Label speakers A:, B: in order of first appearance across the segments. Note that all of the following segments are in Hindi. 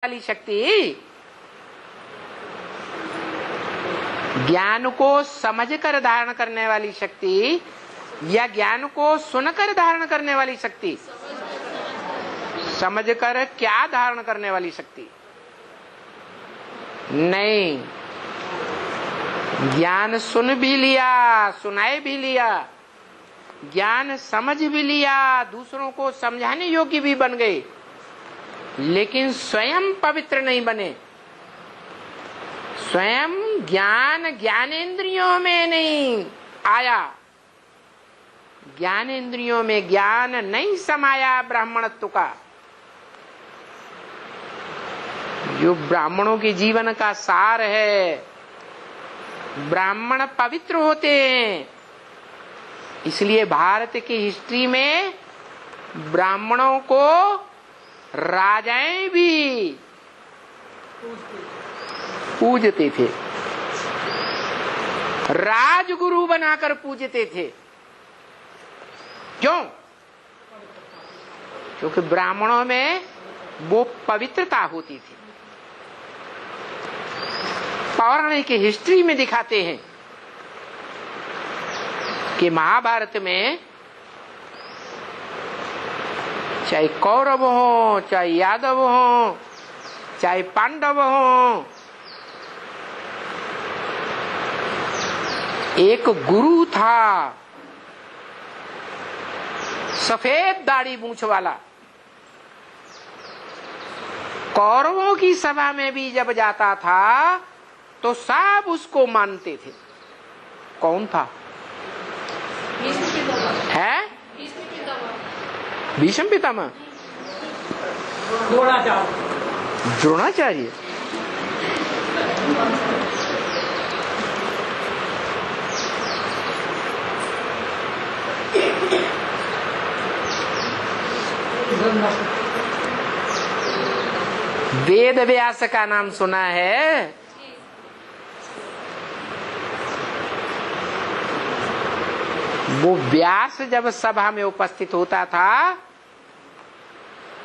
A: वाली शक्ति ज्ञान को समझकर धारण करने वाली शक्ति या ज्ञान को सुनकर धारण करने वाली शक्ति? समझकर क्या धारण करने वाली शक्ति? नहीं, ज्ञान सुन भी लिया, सुनाए भी लिया, ज्ञान समझ भी लिया, दूसरों को समझाने योग्य भी बन गए, लेकिन स्वयं पवित्र नहीं बने। स्वयं ज्ञान ज्ञानेंद्रियों में नहीं आया, ज्ञानेंद्रियों में ज्ञान नहीं समाया ब्राह्मणत्व का। जो ब्राह्मणों के जीवन का सार है, ब्राह्मण पवित्र होते हैं। इसलिए भारत की हिस्ट्री में ब्राह्मणों को राजाएं भी पूजते थे, राजगुरु बनाकर पूजते थे। क्यों? क्योंकि ब्राह्मणों में वो पवित्रता होती थी। पौराणिक हिस्ट्री में दिखाते हैं कि महाभारत में चाहे कौरव हो, चाहे यादव हो, चाहे पांडव हो, एक गुरु था, सफेद दाढ़ी मूंछ वाला। कौरवों की सभा में भी जब जाता था तो सब उसको मानते थे। कौन था? है भीष्म पितामह, द्रोणाचार्य। वेद व्यास का नाम सुना है? वो व्यास जब सभा में उपस्थित होता था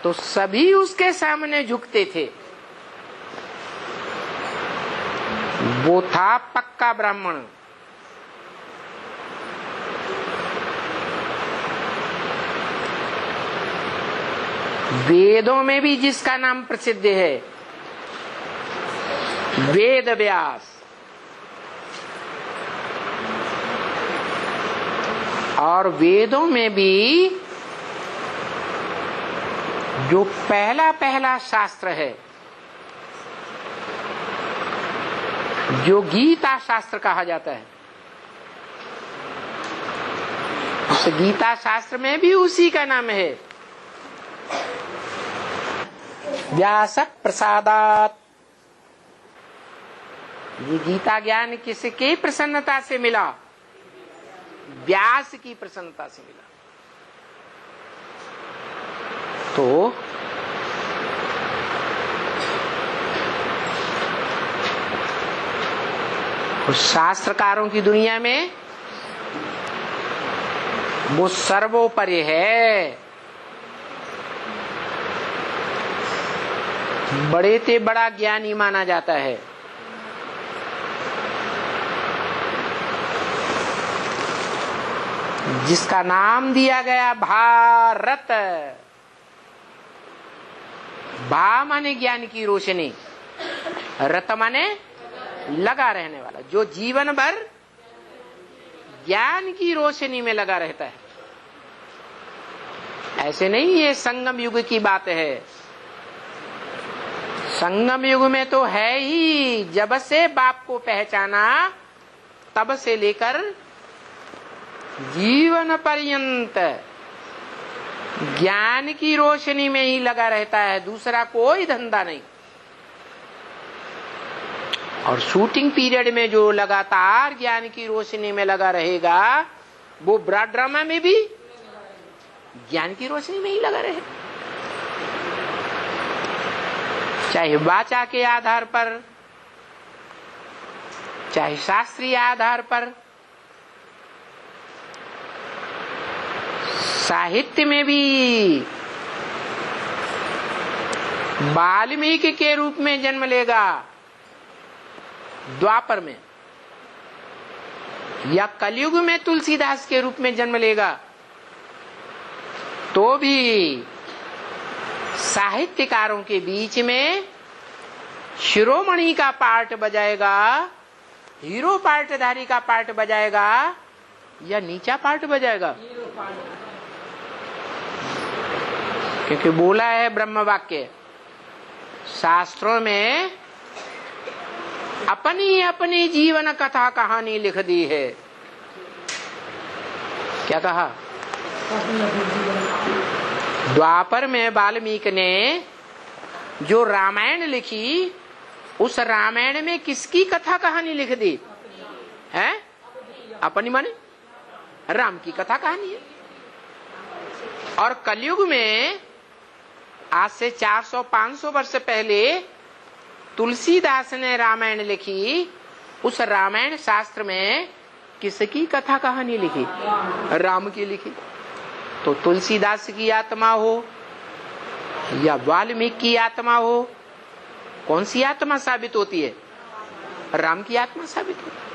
A: तो सभी उसके सामने झुकते थे। वो था पक्का ब्राह्मण। वेदों में भी जिसका नाम प्रसिद्ध है, वेद व्यास। और वेदों में भी जो पहला शास्त्र है, जो गीता शास्त्र कहा जाता है, उस गीता शास्त्र में भी उसी का नाम है, व्यास प्रसादात। ये गीता ज्ञान किसकी प्रसन्नता से मिला? व्यास की प्रसन्नता से मिला। तो उस शास्त्रकारों की दुनिया में वो सर्वोपरि है। बड़े से बड़ा ज्ञानी माना जाता है। जिसका नाम दिया गया भारत। भा माने ज्ञान की रोशनी, रत माने लगा रहने वाला, जो जीवन भर ज्ञान की रोशनी में लगा रहता है। ऐसे नहीं ये संगम युग की बात है। संगम युग में तो है ही, जब से बाप को पहचाना तब से लेकर जीवन पर्यंत ज्ञान की रोशनी में ही लगा रहता है, दूसरा कोई धंधा नहीं। और शूटिंग पीरियड में जो लगातार ज्ञान की रोशनी में लगा रहेगा, वो ब्रॉड ड्रामा में भी ज्ञान की रोशनी में ही लगा रहे, चाहे वाचा के आधार पर, चाहे शास्त्रीय आधार पर। साहित्य में भी वाल्मीकि के रूप में जन्म लेगा द्वापर में, या कलयुग में तुलसीदास के रूप में जन्म लेगा, तो भी साहित्यकारों के बीच में शिरोमणि का पार्ट बजाएगा, हीरो पार्टधारी का पार्ट बजाएगा, या नीचा पार्ट बजाएगा? क्योंकि बोला है ब्रह्म वाक्य, शास्त्रों में अपनी अपनी जीवन कथा कहानी लिख दी है। क्या कहा? द्वापर में वाल्मीकि ने जो रामायण लिखी, उस रामायण में किसकी कथा कहानी लिख दी है? अपनी माने राम की कथा कहानी है। और कलयुग में आज से 400-500 वर्ष पहले तुलसीदास ने रामायण लिखी, उस रामायण शास्त्र में किसकी कथा कहानी लिखी? राम की लिखी। तो तुलसीदास की आत्मा हो या वाल्मीकि की आत्मा हो, कौन सी आत्मा साबित होती है? राम की आत्मा साबित होती है।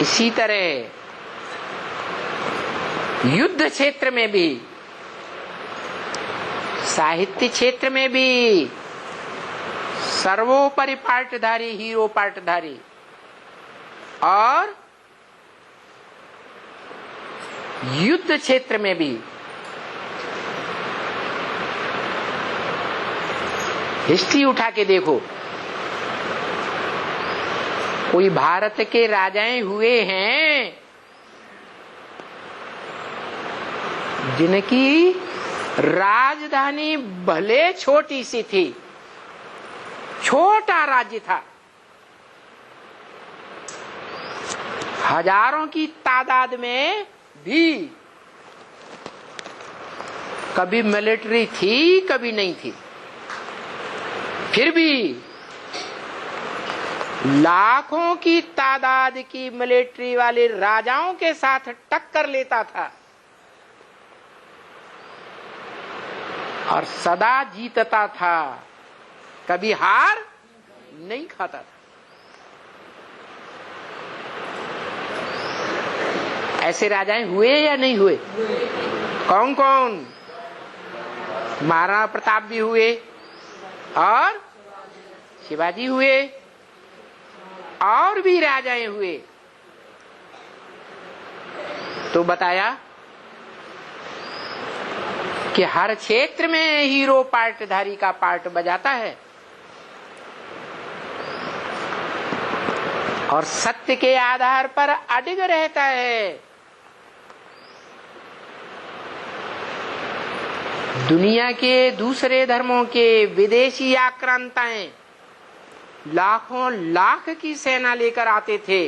A: इसी तरह युद्ध क्षेत्र में भी, साहित्य क्षेत्र में भी सर्वोपरि पार्टधारी हीरो पार्टधारी, और युद्ध क्षेत्र में भी हिस्ट्री उठा के देखो, कोई भारत के राजाएं हुए हैं जिनकी राजधानी भले छोटी सी थी, छोटा राज्य था, हजारों की तादाद में भी कभी मिलिट्री थी, कभी नहीं थी, फिर भी लाखों की तादाद की मिलिट्री वाले राजाओं के साथ टक्कर लेता था और सदा जीतता था, कभी हार नहीं खाता था। ऐसे राजाएं हुए या नहीं हुए? कौन कौन? महाराणा प्रताप भी हुए, और शिवाजी हुए, और भी राजाएं हुए। तो बताया कि हर क्षेत्र में हीरो पार्टधारी का पार्ट बजाता है, और सत्य के आधार पर अडिग रहता है। दुनिया के दूसरे धर्मों के विदेशी आक्रांताएं लाखों लाख की सेना लेकर आते थे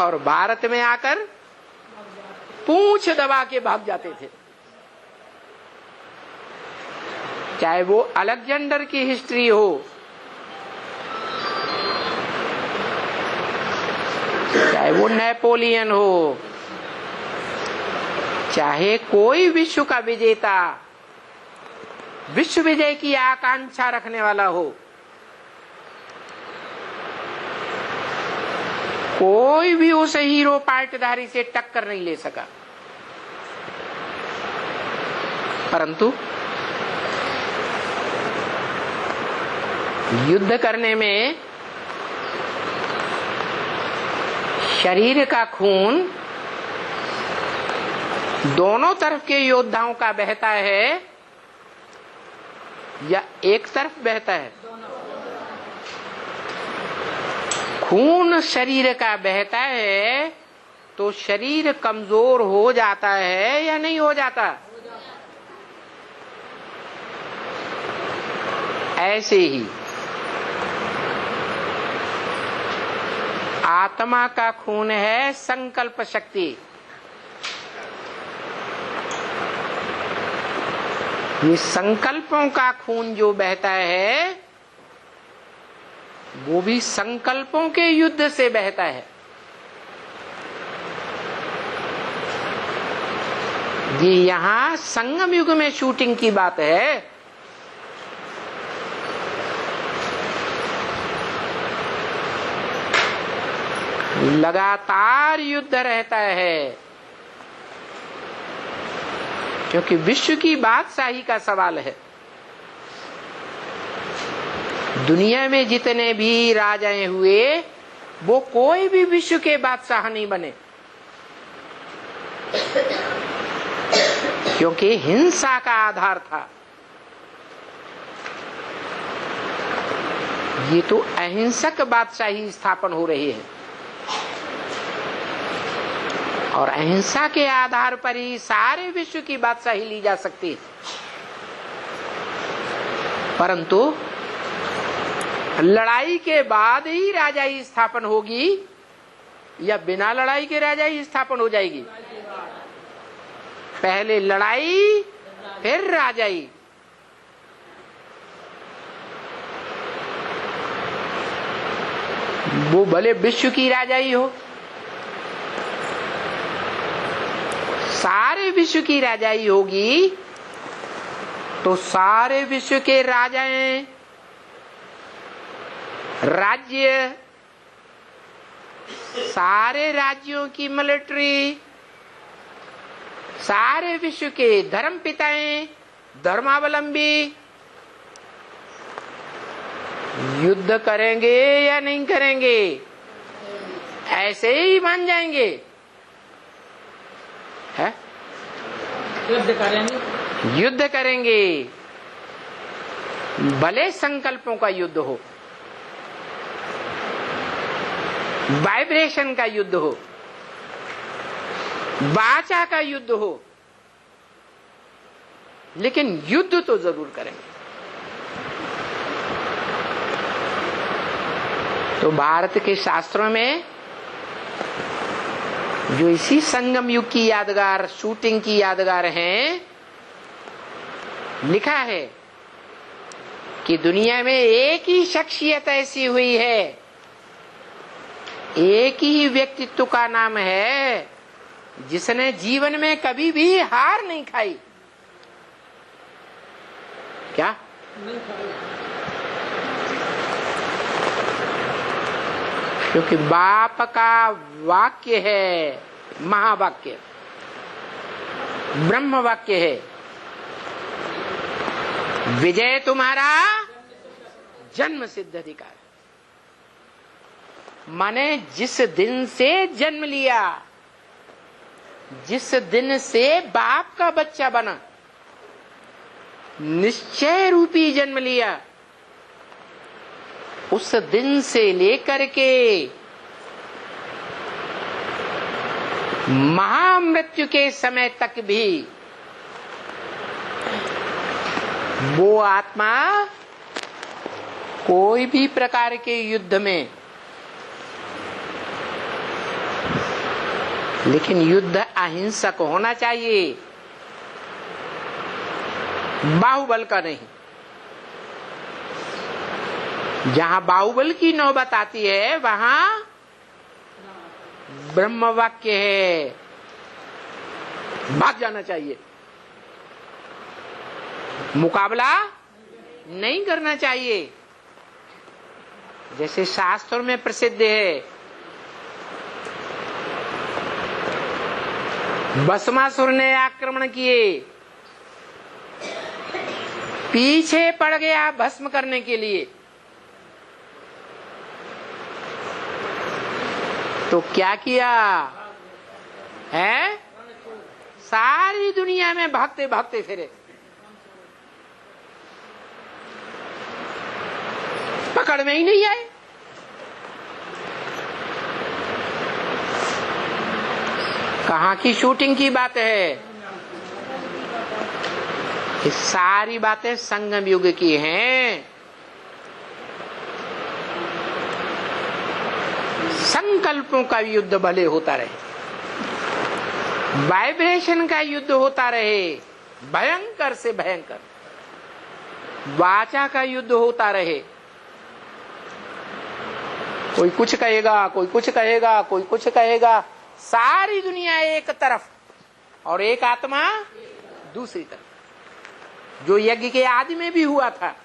A: और भारत में आकर पूंछ दबा के भाग जाते थे। चाहे वो अलेक्जेंडर की हिस्ट्री हो, चाहे वो नेपोलियन हो, चाहे कोई विश्व का विजेता, विश्व विजय की आकांक्षा रखने वाला हो, कोई भी उस हीरो पार्टधारी से टक्कर नहीं ले सका। परंतु युद्ध करने में शरीर का खून दोनों तरफ के योद्धाओं का बहता है या एक तरफ बहता है? खून शरीर का बहता है तो शरीर कमजोर हो जाता है या नहीं हो जाता? ऐसे ही आत्मा का खून है संकल्प शक्ति। ये संकल्पों का खून जो बहता है वो भी संकल्पों के युद्ध से बहता है। ये यहाँ संगम युग में शूटिंग की बात है। लगातार युद्ध रहता है, क्योंकि विश्व की बादशाही का सवाल है। दुनिया में जितने भी राजाएं हुए वो कोई भी विश्व के बादशाह नहीं बने, क्योंकि हिंसा का आधार था। ये तो अहिंसक बादशाही स्थापन हो रही है, और अहिंसा के आधार पर ही सारे विश्व की बादशाही ली जा सकती है। परंतु लड़ाई के बाद ही राजाई स्थापन होगी या बिना लड़ाई के राजाई स्थापन हो जाएगी? पहले लड़ाई फिर राजाई। वो भले विश्व की राजाई हो, सारे विश्व की राजाई होगी तो सारे विश्व के राजाएं, राज्य, सारे राज्यों की मिलिट्री, सारे विश्व के धर्म पिताएं, धर्मावलंबी युद्ध करेंगे या नहीं करेंगे? ऐसे ही मान जाएंगे? है? युद्ध करेंगे। युद्ध करेंगे, भले संकल्पों का युद्ध हो, वाइब्रेशन का युद्ध हो, वाचा का युद्ध हो, लेकिन युद्ध तो जरूर करेंगे। तो भारत के शास्त्रों में जो इसी संगम युग की यादगार, शूटिंग की यादगार हैं, लिखा है कि दुनिया में एक ही शख्सियत ऐसी हुई है, एक ही व्यक्तित्व का नाम है जिसने जीवन में कभी भी हार नहीं खाई। क्या? क्योंकि बाप का वाक्य है, महावाक्य, ब्रह्म वाक्य है, विजय तुम्हारा जन्म सिद्ध अधिकार। माने जिस दिन से जन्म लिया, जिस दिन से बाप का बच्चा बना, निश्चय रूपी जन्म लिया, उस दिन से लेकर के महामृत्यु के समय तक भी वो आत्मा कोई भी प्रकार के युद्ध में, लेकिन युद्ध अहिंसक होना चाहिए, बाहुबल का नहीं। जहां बाहुबल की नौबत आती है वहां ब्रह्म वाक्य है, भाग जाना चाहिए, मुकाबला नहीं करना चाहिए। जैसे शास्त्रों में प्रसिद्ध है, भस्मासुर ने आक्रमण किए, पीछे पड़ गया भस्म करने के लिए, तो क्या किया है? सारी दुनिया में भागते भागते फिरे, पकड़ में ही नहीं आए। कहाँ की शूटिंग की बात है? ये सारी बातें संगम युग की हैं। संकल्पों का युद्ध भले होता रहे, वाइब्रेशन का युद्ध होता रहे, भयंकर से भयंकर, वाचा का युद्ध होता रहे, कोई कुछ कहेगा, कोई कुछ कहेगा, कोई कुछ कहेगा, सारी दुनिया एक तरफ और एक आत्मा दूसरी तरफ, जो यज्ञ के आदि में भी हुआ था।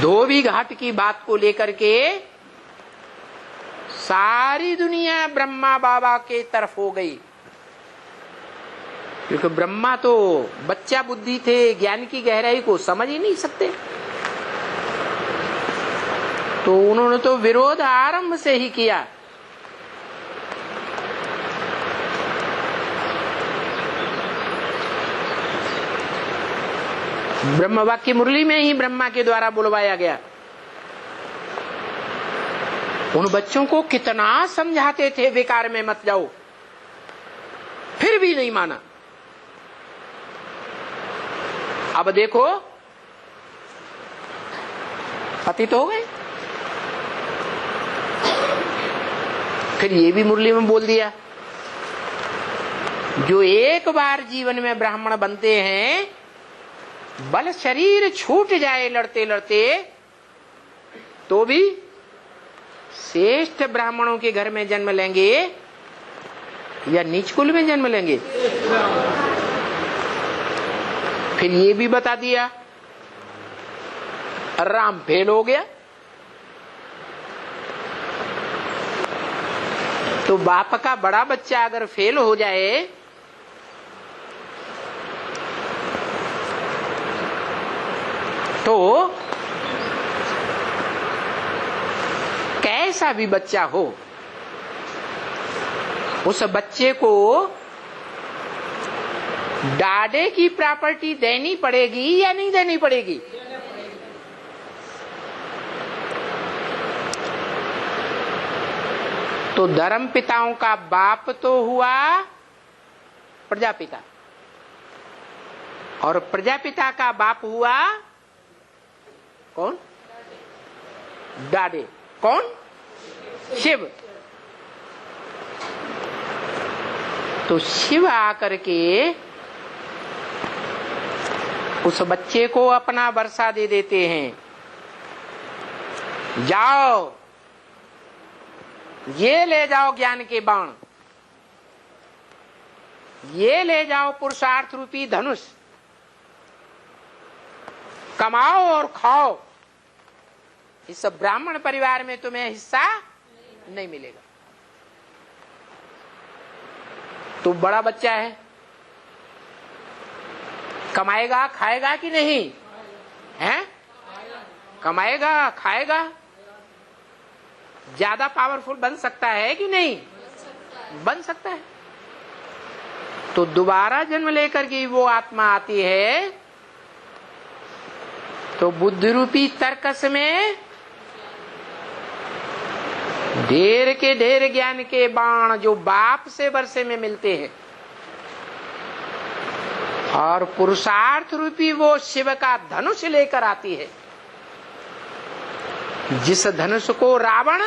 A: धोबी घाट की बात को लेकर के सारी दुनिया ब्रह्मा बाबा के तरफ हो गई, क्योंकि ब्रह्मा तो बच्चा बुद्धि थे, ज्ञान की गहराई को समझ ही नहीं सकते। तो उन्होंने तो विरोध आरंभ से ही किया। ब्रह्म वाक्य मुरली में ही ब्रह्मा के द्वारा बुलवाया गया। उन बच्चों को कितना समझाते थे विकार में मत जाओ, फिर भी नहीं माना। अब देखो पतित हो गए। फिर ये भी मुरली में बोल दिया, जो एक बार जीवन में ब्राह्मण बनते हैं, बल शरीर छूट जाए लड़ते लड़ते, तो भी श्रेष्ठ ब्राह्मणों के घर में जन्म लेंगे या नीच कुल में जन्म लेंगे। फिर ये भी बता दिया, राम फेल हो गया तो बाप का बड़ा बच्चा अगर फेल हो जाए तो कैसा भी बच्चा हो, उस बच्चे को डाडे की प्रॉपर्टी देनी पड़ेगी या नहीं देनी पड़ेगी? तो धर्म पिताओं का बाप तो हुआ प्रजापिता, और प्रजापिता का बाप हुआ कौन? डाडे। कौन? शिव। तो शिव आकर के उस बच्चे को अपना वर्षा दे देते हैं, जाओ ये ले जाओ ज्ञान के बाण, ये ले जाओ पुरुषार्थ रूपी धनुष, कमाओ और खाओ। इस ब्राह्मण परिवार में तुम्हें हिस्सा नहीं मिलेगा। तो बड़ा बच्चा है, कमाएगा खाएगा कि नहीं है? कमाएगा खाएगा, ज्यादा पावरफुल बन सकता है कि नहीं? बन सकता है। तो दोबारा जन्म लेकर के वो आत्मा आती है, तो बुद्धि रूपी तर्कस में ढेर के ढेर ज्ञान के बाण जो बाप से वर्षे में मिलते हैं, और पुरुषार्थ रूपी वो शिव का धनुष लेकर आती है, जिस धनुष को रावण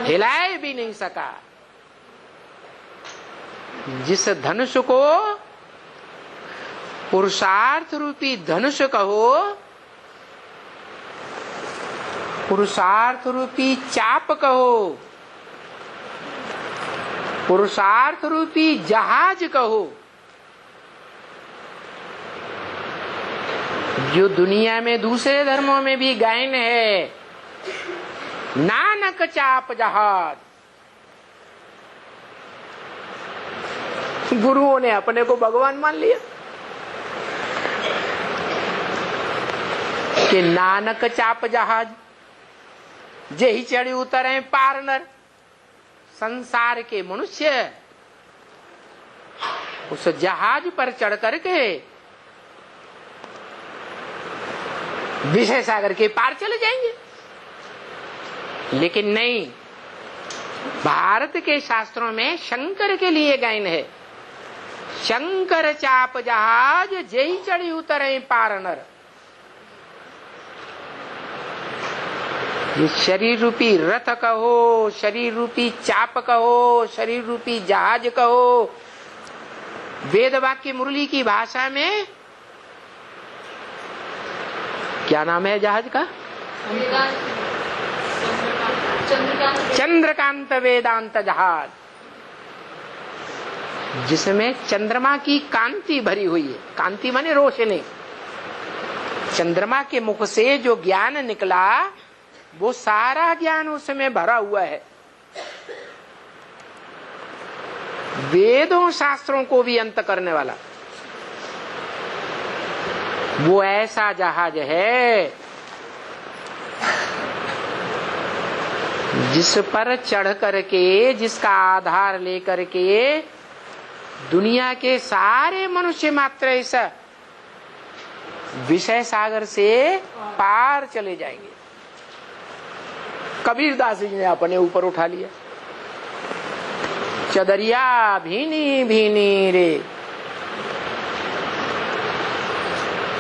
A: हिलाए भी नहीं सका, जिस धनुष को पुरुषार्थ रूपी धनुष कहो, पुरुषार्थ रूपी चाप कहो, पुरुषार्थ रूपी जहाज कहो, जो दुनिया में दूसरे धर्मों में भी गायन है, नानक चाप जहाज। गुरुओं ने अपने को भगवान मान लिया कि नानक चाप जहाज, जेही चढ़ी उतरे पार नर। संसार के मनुष्य उस जहाज पर चढ़ करके विषय सागर के पार चले जाएंगे, लेकिन नहीं, भारत के शास्त्रों में शंकर के लिए गायन है, शंकर चाप जहाज जेही चढ़ी उतरे पार नर। ये शरीर रूपी रथ कहो, शरीर रूपी चाप कहो, शरीर रूपी जहाज कहो, वेद वाक्य मुरली की भाषा में क्या नाम है जहाज का? चंद्रकांत वेदांत जहाज, जिसमें चंद्रमा की कांति भरी हुई है। कांति माने रोशनी। चंद्रमा के मुख से जो ज्ञान निकला वो सारा ज्ञान उसमें भरा हुआ है। वेदों शास्त्रों को भी अंत करने वाला वो ऐसा जहाज है जिस पर चढ़ करके, जिसका आधार लेकर के दुनिया के सारे मनुष्य मात्र इस विषय सागर से पार चले जाएंगे। कबीरदास जी ने अपने ऊपर उठा लिया। चदरिया भीनी भीनी रे,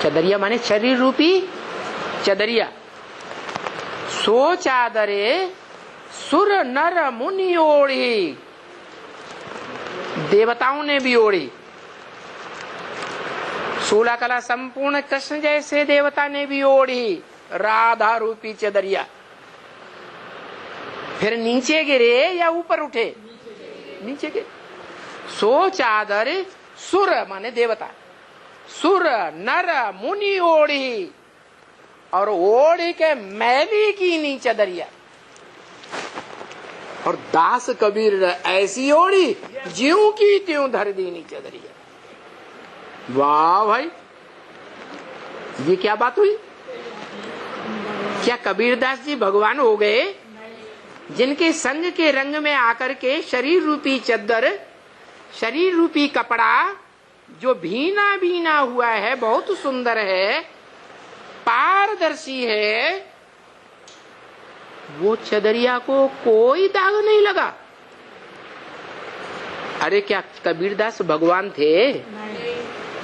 A: चदरिया माने शरीर रूपी चदरिया। सो चादरे सुर नर मुनि ओढ़ी, देवताओं ने भी ओढ़ी। 16 कला संपूर्ण कृष्ण जैसे देवता ने भी ओढ़ी राधा रूपी चदरिया। फिर नीचे गिरे या ऊपर उठे? नीचे गिरे। सो चादर सुर माने देवता, सुर नर मुनि ओढ़ी, और ओढ़ी के मैली की नी चदरिया। और दास कबीर ऐसी ओढ़ी ज्यों की त्यों धर दी नी चदरिया। वाह भाई, ये क्या बात हुई? क्या कबीरदास जी भगवान हो गए जिनके संग के रंग में आकर के शरीर रूपी चद्दर, शरीर रूपी कपड़ा जो भीना भीना हुआ है, बहुत सुंदर है, पारदर्शी है, वो चदरिया को कोई दाग नहीं लगा? अरे क्या कबीरदास भगवान थे?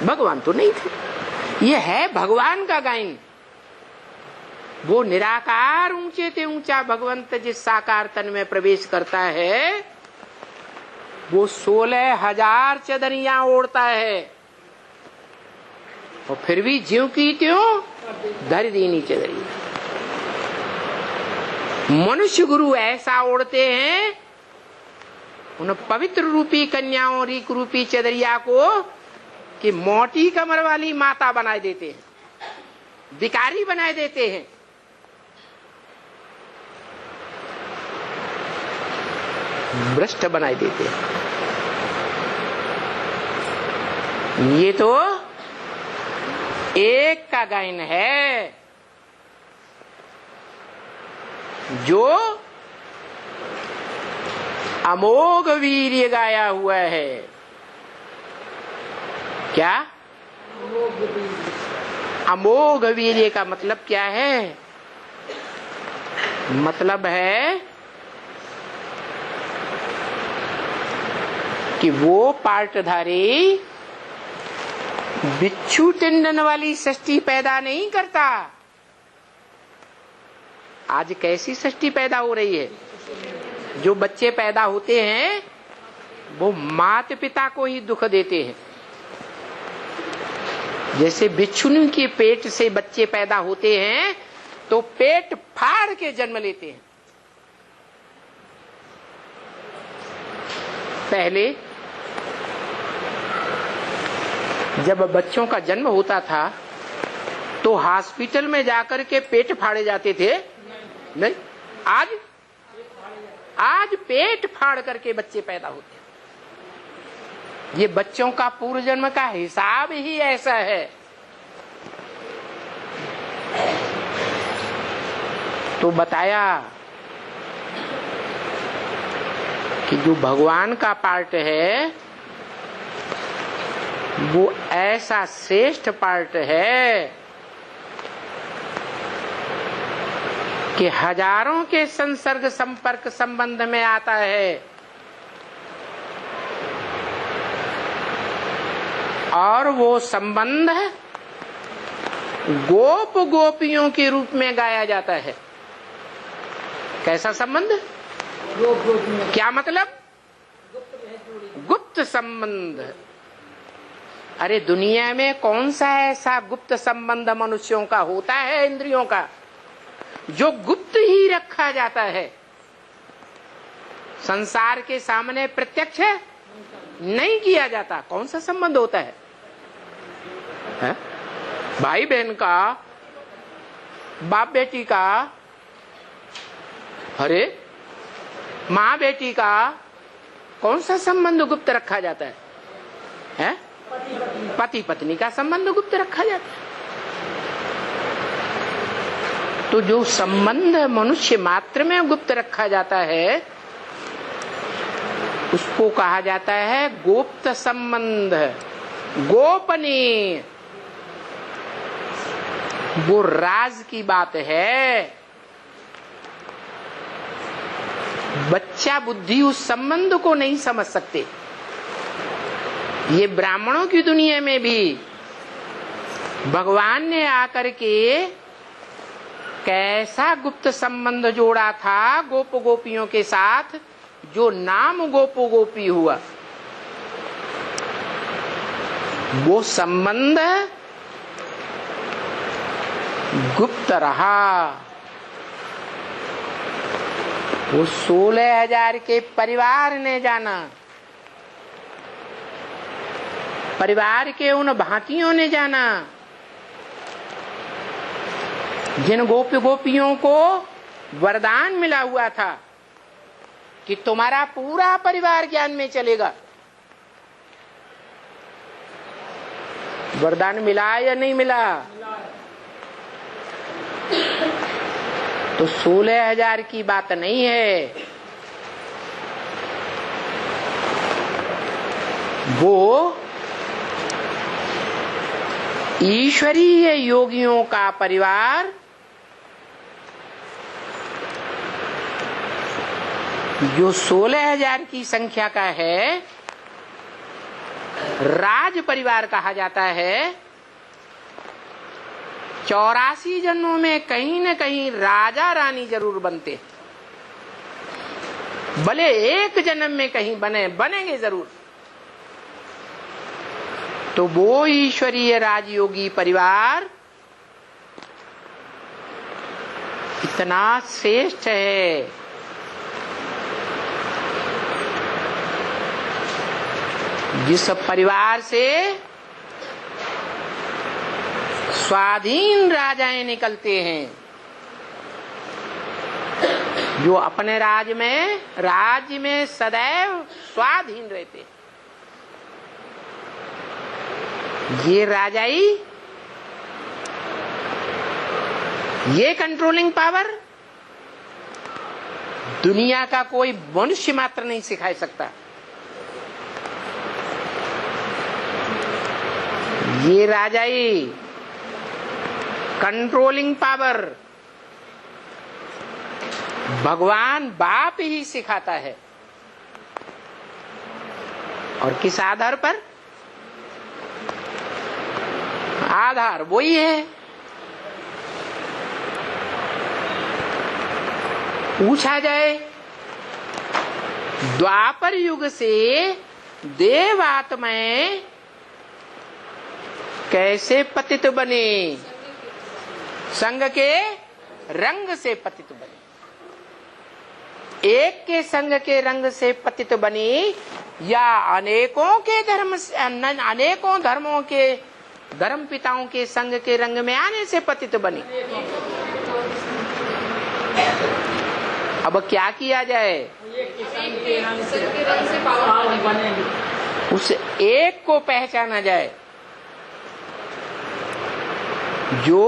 A: भगवान तो नहीं थे। ये है भगवान का गायन। वो निराकार ऊंचे ते ऊंचा भगवंत जिस साकार तन में प्रवेश करता है, वो 16,000 चदरियां ओढ़ता है, और फिर भी ज्यों की त्यों धर दीनी चदरिया। मनुष्य गुरु ऐसा ओढ़ते हैं उन पवित्र रूपी कन्याओं रीक रूपी चदरिया को कि मोटी कमर वाली माता बनाए देते हैं, भिखारी बनाए देते हैं। भ्रष्ट बनाए देते हैं। ये तो एक का गायन है जो अमोघ वीर्य गाया हुआ है। क्या? अमोघ वीर्य का मतलब क्या है? मतलब है कि वो पार्टधारी बिच्छू टिंडन वाली सृष्टि पैदा नहीं करता। आज कैसी सृष्टि पैदा हो रही है? जो बच्चे पैदा होते हैं वो माता पिता को ही दुख देते हैं। जैसे बिच्छुन के पेट से बच्चे पैदा होते हैं तो पेट फाड़ के जन्म लेते हैं। पहले जब बच्चों का जन्म होता था तो हॉस्पिटल में जाकर के पेट फाड़े जाते थे। नहीं, आज पेट फाड़ करके बच्चे पैदा होते हैं। ये बच्चों का पूर्व जन्म का हिसाब ही ऐसा है। तो बताया कि जो भगवान का पार्ट है वो ऐसा श्रेष्ठ पार्ट है कि हजारों के संसर्ग संपर्क संबंध में आता है, और वो संबंध गोप गोपियों के रूप में गाया जाता है। कैसा संबंध? क्या मतलब? गुप्त संबंध। अरे दुनिया में कौन सा ऐसा गुप्त संबंध मनुष्यों का होता है, इंद्रियों का, जो गुप्त ही रखा जाता है? संसार के सामने प्रत्यक्ष नहीं किया जाता। कौन सा संबंध होता है? भाई बहन का, बाप बेटी का, अरे माँ बेटी का कौन सा संबंध गुप्त रखा जाता है? पति पत्नी का संबंध गुप्त रखा जाता है। तो जो संबंध मनुष्य मात्र में गुप्त रखा जाता है उसको कहा जाता है गुप्त संबंध, गोपनीय। वो राज की बात है। बच्चा बुद्धि उस संबंध को नहीं समझ सकते। ये ब्राह्मणों की दुनिया में भी भगवान ने आकर के कैसा गुप्त संबंध जोड़ा था गोप गोपियों के साथ, जो नाम गोप गोपी हुआ। वो संबंध गुप्त रहा। वो 16,000 के परिवार ने जाना, परिवार के उन भांतियों ने जाना जिन गोप गोपियों को वरदान मिला हुआ था कि तुम्हारा पूरा परिवार ज्ञान में चलेगा। वरदान मिला या नहीं मिला? तो 16,000 की बात नहीं है, वो ईश्वरीय योगियों का परिवार जो 16,000 की संख्या का है, राज परिवार कहा जाता है। 84 जन्मों में कहीं न कहीं राजा रानी जरूर बनते, भले एक जन्म में कहीं बनेंगे जरूर। तो वो ईश्वरीय राजयोगी परिवार इतना श्रेष्ठ है, जिस परिवार से स्वाधीन राजाएं निकलते हैं, जो अपने राज्य में सदैव स्वाधीन रहते हैं। ये राजाई, ये कंट्रोलिंग पावर दुनिया का कोई मनुष्य मात्र नहीं सिखा सकता। ये राजाई कंट्रोलिंग पावर भगवान बाप ही सिखाता है। और किस आधार पर? आधार वही है। पूछा जाए द्वापर युग से देव आत्माएं कैसे पतित बने? संग के रंग से पतित बने। एक के संग के रंग से पतित बनी या अनेकों के अनेकों धर्मों के धर्म पिताओं के संग के रंग में आने से पतित बनी? अब क्या किया जाए? उस एक को पहचाना जाए जो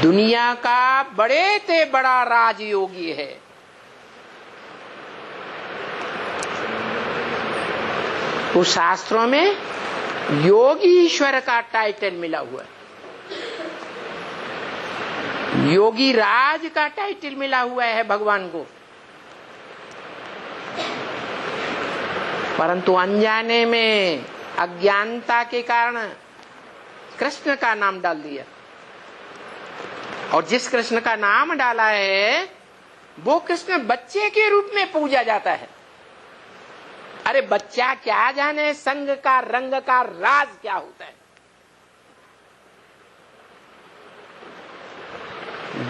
A: दुनिया का बड़े से बड़ा राजयोगी है। उस शास्त्रों में योगीश्वर का टाइटल मिला हुआ है, योगी राज का टाइटल मिला हुआ है भगवान को। परंतु अनजाने में, अज्ञानता के कारण कृष्ण का नाम डाल दिया, और जिस कृष्ण का नाम डाला है वो कृष्ण बच्चे के रूप में पूजा जाता है। अरे बच्चा क्या जाने संग का रंग का राज क्या होता है।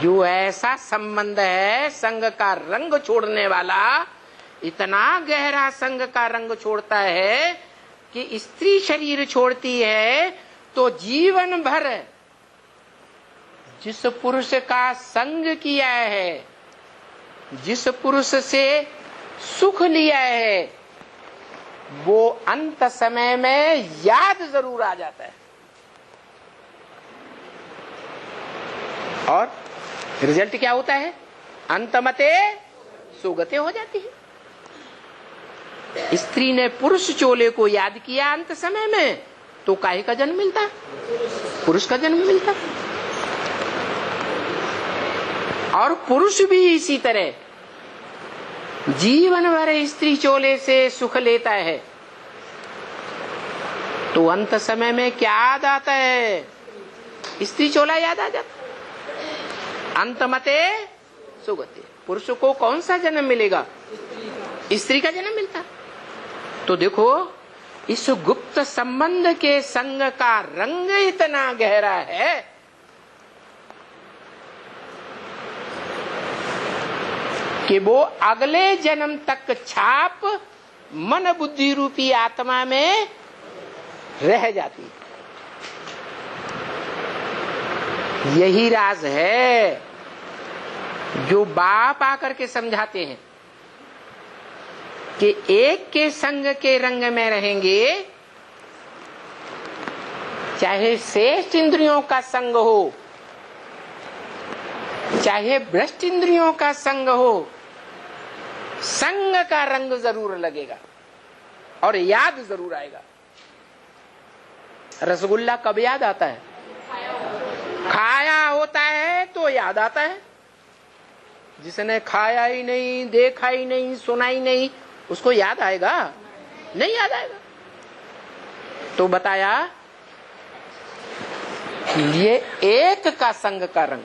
A: जो ऐसा संबंध है संग का रंग छोड़ने वाला, इतना गहरा संग का रंग छोड़ता है कि स्त्री शरीर छोड़ती है तो जीवन भर जिस पुरुष का संग किया है, जिस पुरुष से सुख लिया है, वो अंत समय में याद जरूर आ जाता है और रिजल्ट क्या होता है? अंतमते सुगते हो जाती है। स्त्री ने पुरुष चोले को याद किया अंत समय में तो काहे का जन्म मिलता? पुरुष का जन्म मिलता। और पुरुष भी इसी तरह जीवन भर स्त्री चोले से सुख लेता है तो अंत समय में क्या याद आता है? स्त्री चोला याद आ जाता। अंतमते सुगते। पुरुष को कौन सा जन्म मिलेगा? स्त्री का जन्म मिलता। तो देखो इस गुप्त संबंध के संग का रंग इतना गहरा है कि वो अगले जन्म तक छाप मन बुद्धि रूपी आत्मा में रह जाती। यही राज है जो बाप आकर के समझाते हैं कि एक के संग के रंग में रहेंगे, चाहे श्रेष्ठ इंद्रियों का संग हो, चाहे भ्रष्ट इंद्रियों का संग हो, संग का रंग जरूर लगेगा और याद जरूर आएगा। रसगुल्ला कब याद आता है? खाया होता है तो याद आता है। जिसने खाया ही नहीं, देखा ही नहीं, सुना ही नहीं, उसको याद आएगा? नहीं याद आएगा। तो बताया ये एक का संग का रंग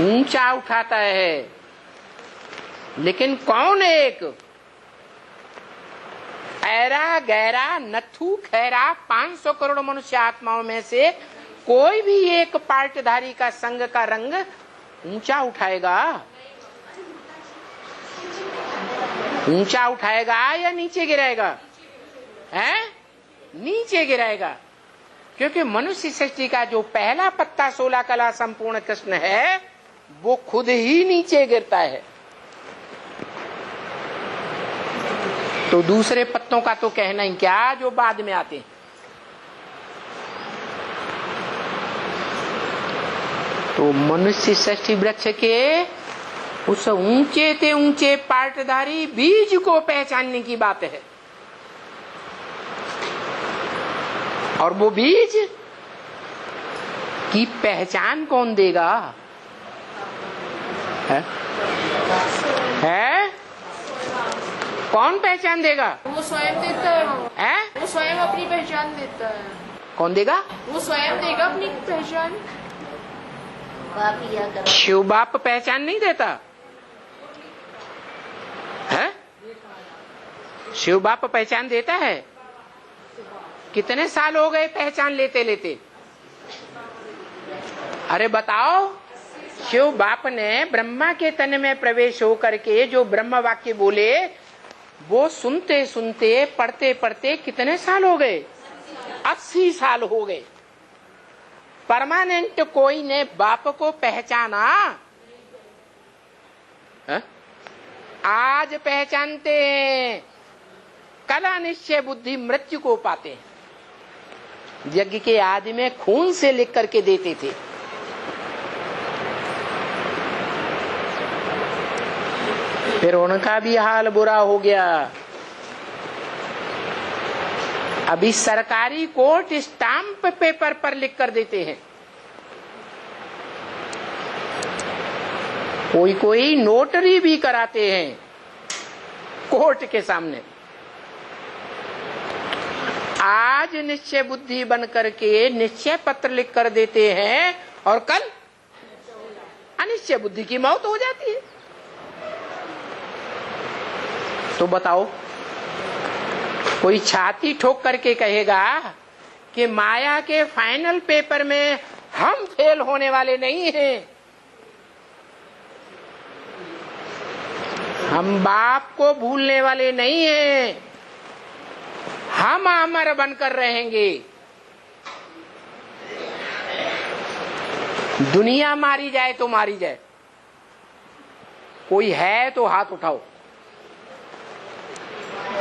A: ऊंचा उठाता है, लेकिन कौन एक? ऐरा गहरा नथु खैरा 500 करोड़ मनुष्य आत्माओं में से कोई भी एक पार्टधारी का संग का रंग ऊंचा उठाएगा? ऊंचा उठाएगा या नीचे गिराएगा? हैं? नीचे गिराएगा। क्योंकि मनुष्य सृष्टि का जो पहला पत्ता 16 कला संपूर्ण कृष्ण है वो खुद ही नीचे गिरता है। तो दूसरे पत्तों का तो कहना ही क्या जो बाद में आते हैं। तो मनुष्य सृष्टि वृक्ष के उस ऊंचे से ऊंचे पार्टधारी बीज को पहचानने की बात है। और वो बीज की पहचान कौन देगा? है? कौन पहचान देगा?
B: वो स्वयं देता है। वो स्वयं अपनी पहचान देता है।
A: कौन देगा?
B: वो स्वयं देगा अपनी पहचान।
A: शिव बाप पहचान नहीं देता है? शिव बाप पहचान देता है। कितने साल हो गए पहचान लेते लेते? अरे बताओ। शिव बाप ने ब्रह्मा के तन में प्रवेश होकर के जो ब्रह्म वाक्य बोले वो सुनते सुनते पढ़ते पढ़ते कितने साल हो गए? 80 साल हो गए। परमानेंट कोई ने बाप को पहचाना? है? आज पहचानते हैं, कला निश्चय बुद्धि मृत्यु को पाते हैं। यज्ञ के आदि में खून से लिख करके देते थे। फिर उनका भी हाल बुरा हो गया। अभी सरकारी कोर्ट स्टाम्प पेपर पर लिख कर देते हैं। कोई कोई नोटरी भी कराते हैं कोर्ट के सामने। आज निश्चय बुद्धि बन करके निश्चय पत्र लिख कर देते हैं और कल अनिश्चय बुद्धि की मौत हो जाती है। तो बताओ, कोई छाती ठोक करके कहेगा कि माया के फाइनल पेपर में हम फेल होने वाले नहीं हैं। हम बाप को भूलने वाले नहीं हैं। हम अमर बनकर रहेंगे। दुनिया मारी जाए तो मारी जाए, कोई है तो हाथ उठाओ,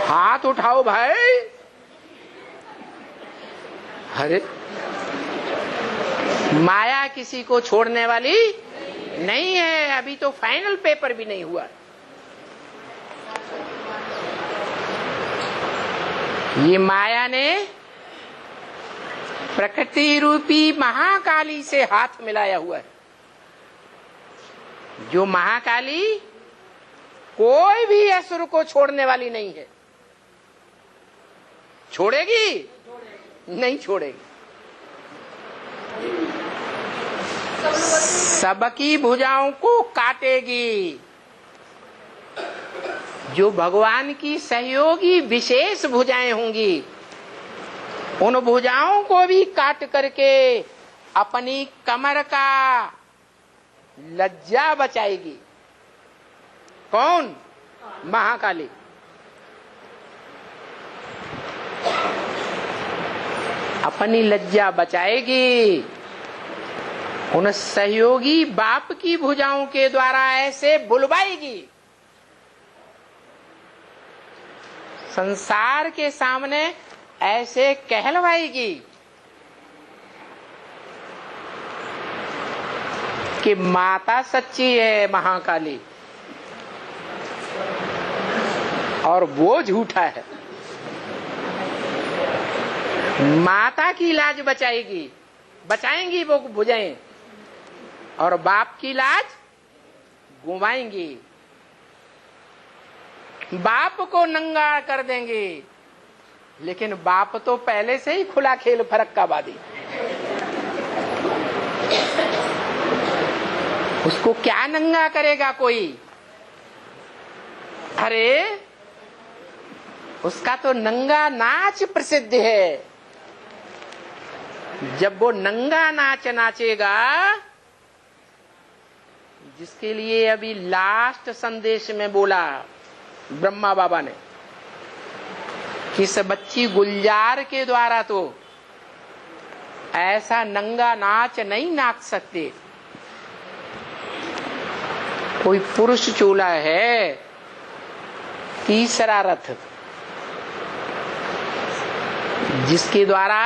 A: हाथ उठाओ भाई। अरे माया किसी को छोड़ने वाली नहीं है। अभी तो फाइनल पेपर भी नहीं हुआ। ये माया ने प्रकृति रूपी महाकाली से हाथ मिलाया हुआ है। जो महाकाली कोई भी असुर को छोड़ने वाली नहीं है। छोड़ेगी? नहीं छोड़ेगी। सबकी भुजाओं को काटेगी। जो भगवान की सहयोगी विशेष भुजाएं होंगी, उन भुजाओं को भी काट करके अपनी कमर का लज्जा बचाएगी। कौन? महाकाली। अपनी लज्जा बचाएगी। उन सहयोगी बाप की भुजाओं के द्वारा ऐसे बुलवाएगी, संसार के सामने ऐसे कहलवाएगी कि माता सच्ची है महाकाली और वो झूठा है। माता की लाज बचाएगी, बचाएंगी वो भुजाएं, और बाप की लाज गुवाएंगी। बाप को नंगा कर देंगे, लेकिन बाप तो पहले से ही खुला खेल फरक्का बादी। उसको क्या नंगा करेगा कोई? अरे उसका तो नंगा नाच प्रसिद्ध है। जब वो नंगा नाच नाचेगा, जिसके लिए अभी लास्ट संदेश में बोला ब्रह्मा बाबा ने, किस बच्ची गुलजार के द्वारा तो ऐसा नंगा नाच नहीं नाच सकते। कोई पुरुष चूल्हा है, तीसरा रथ, जिसके द्वारा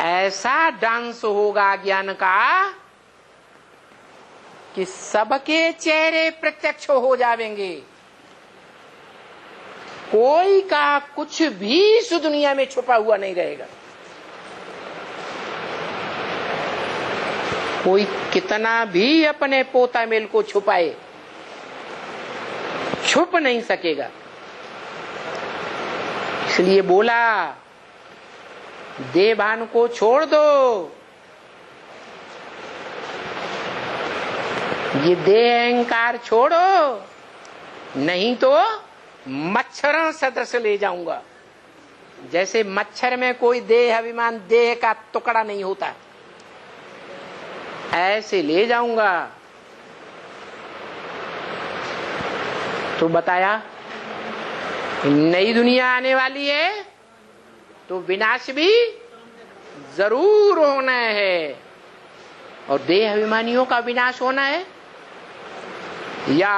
A: ऐसा डांस होगा ज्ञान का कि सबके चेहरे प्रत्यक्ष हो जाएंगे। कोई का कुछ भी इस दुनिया में छुपा हुआ नहीं रहेगा। कोई कितना भी अपने पोता मेल को छुपाए, छुप नहीं सकेगा। इसलिए बोला, देह भान को छोड़ दो। ये देह अहंकार छोड़ो, नहीं तो मच्छरों सदृश ले जाऊंगा। जैसे मच्छर में कोई देह अभिमान, देह का टुकड़ा नहीं होता, ऐसे ले जाऊंगा। तो बताया नई दुनिया आने वाली है, तो विनाश भी जरूर होना है। और देह अभिमानियों का विनाश होना है या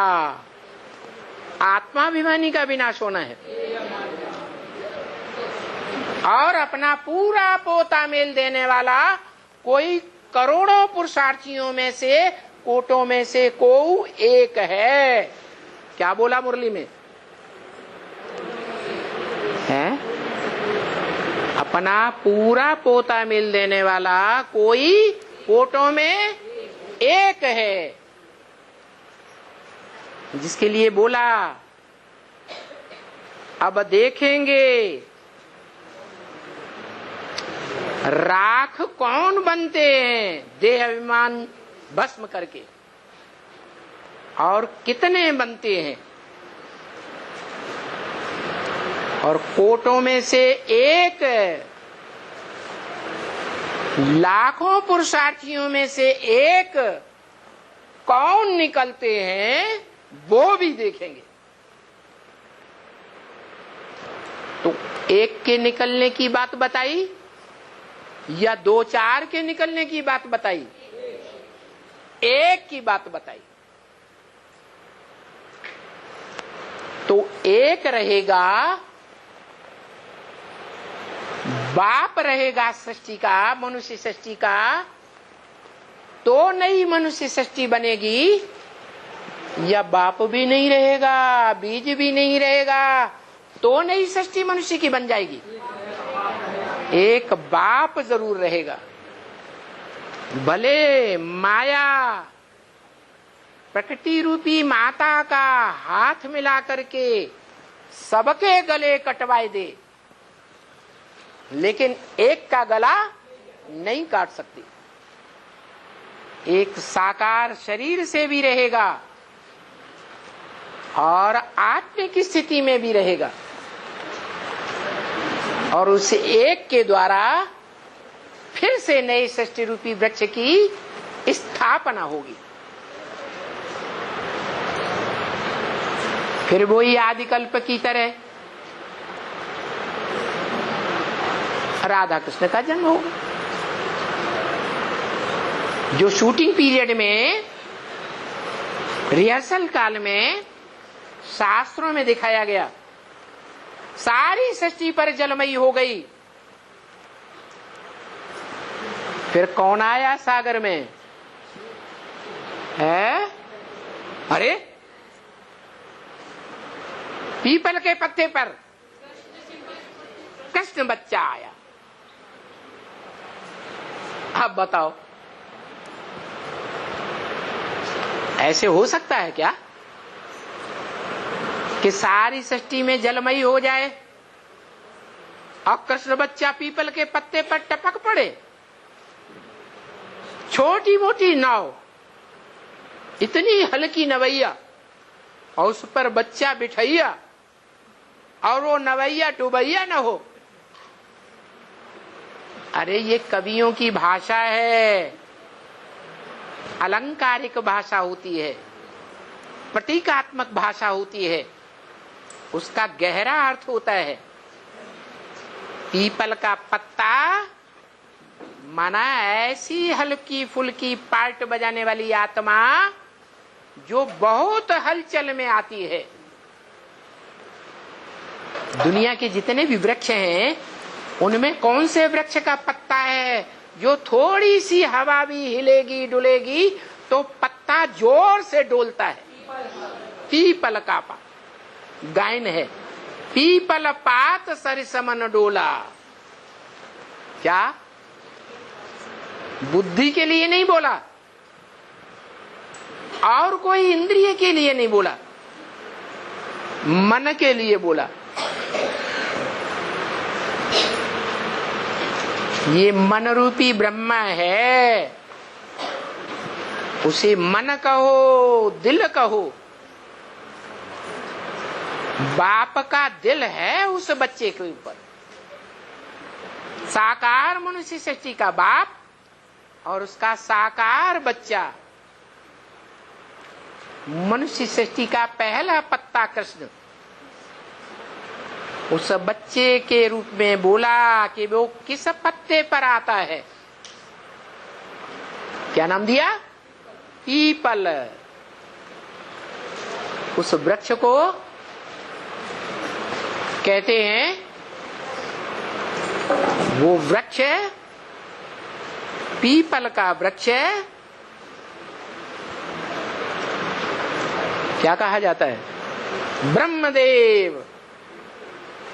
A: आत्माभिमानी का विनाश होना है? और अपना पूरा पोता मेल देने वाला कोई करोड़ों पुरुषार्थियों में से, कोटों में से कोई एक है। क्या बोला मुरली में? है अपना पूरा पोता मेल देने वाला कोई कोटों में एक है, जिसके लिए बोला अब देखेंगे राख कौन बनते हैं देह अभिमान भस्म करके, और कितने बनते हैं। और कोटों में से एक लाखों पुरुषार्थियों में से एक कौन निकलते हैं वो भी देखेंगे। तो एक के निकलने की बात बताई या दो चार के निकलने की बात बताई? एक की बात बताई। तो एक रहेगा, बाप रहेगा सृष्टि का, मनुष्य सृष्टि का, तो नई मनुष्य सृष्टि बनेगी, या बाप भी नहीं रहेगा, बीज भी नहीं रहेगा, तो नई सृष्टि मनुष्य की बन जाएगी। एक बाप जरूर रहेगा। भले माया प्रकृति रूपी माता का हाथ मिला करके सबके गले कटवाए दे, लेकिन एक का गला नहीं काट सकती। एक साकार शरीर से भी रहेगा और आत्मिक स्थिति में भी रहेगा, और उस एक के द्वारा फिर से नए सृष्टि रूपी वृक्ष की स्थापना होगी। फिर वही आदिकल्प की तरह राधा कृष्ण का जन्म होगा। जो शूटिंग पीरियड में, रिहर्सल काल में शास्त्रों में दिखाया गया, सारी सृष्टि पर जलमयी हो गई। फिर कौन आया सागर में? है? अरे पीपल के पत्ते पर कृष्ण बच्चा आया। अब बताओ, ऐसे हो सकता है क्या कि सारी सृष्टि में जलमयी हो जाए और कृष्ण बच्चा पीपल के पत्ते पर टपक पड़े? छोटी मोटी नाव, इतनी हल्की नवैया, और उस पर बच्चा बिठैया, और वो नवैया डुबैया न हो। अरे ये कवियों की भाषा है, अलंकारिक भाषा होती है, प्रतीकात्मक भाषा होती है, उसका गहरा अर्थ होता है। पीपल का पत्ता माना ऐसी हल्की फुल्की पार्ट बजाने वाली आत्मा जो बहुत हलचल में आती है। दुनिया के जितने भी वृक्ष हैं, उनमें कौन से वृक्ष का पत्ता है जो थोड़ी सी हवा भी हिलेगी डुलेगी तो पत्ता जोर से डोलता है? पीपल का पात। गायन है, पीपल पात सरिसमन डोला। क्या बुद्धि के लिए नहीं बोला, और कोई इंद्रिय के लिए नहीं बोला, मन के लिए बोला। ये मन रूपी ब्रह्मा है, उसे मन कहो, दिल कहो। बाप का दिल है उस बच्चे के ऊपर। साकार मनुष्य सृष्टि का बाप और उसका साकार बच्चा, मनुष्य सृष्टि का पहला पत्ता कृष्ण, उस बच्चे के रूप में बोला कि वो किस पत्ते पर आता है। क्या नाम दिया? पीपल। उस वृक्ष को कहते हैं, वो वृक्ष पीपल का वृक्ष क्या कहा जाता है? ब्रह्मदेव।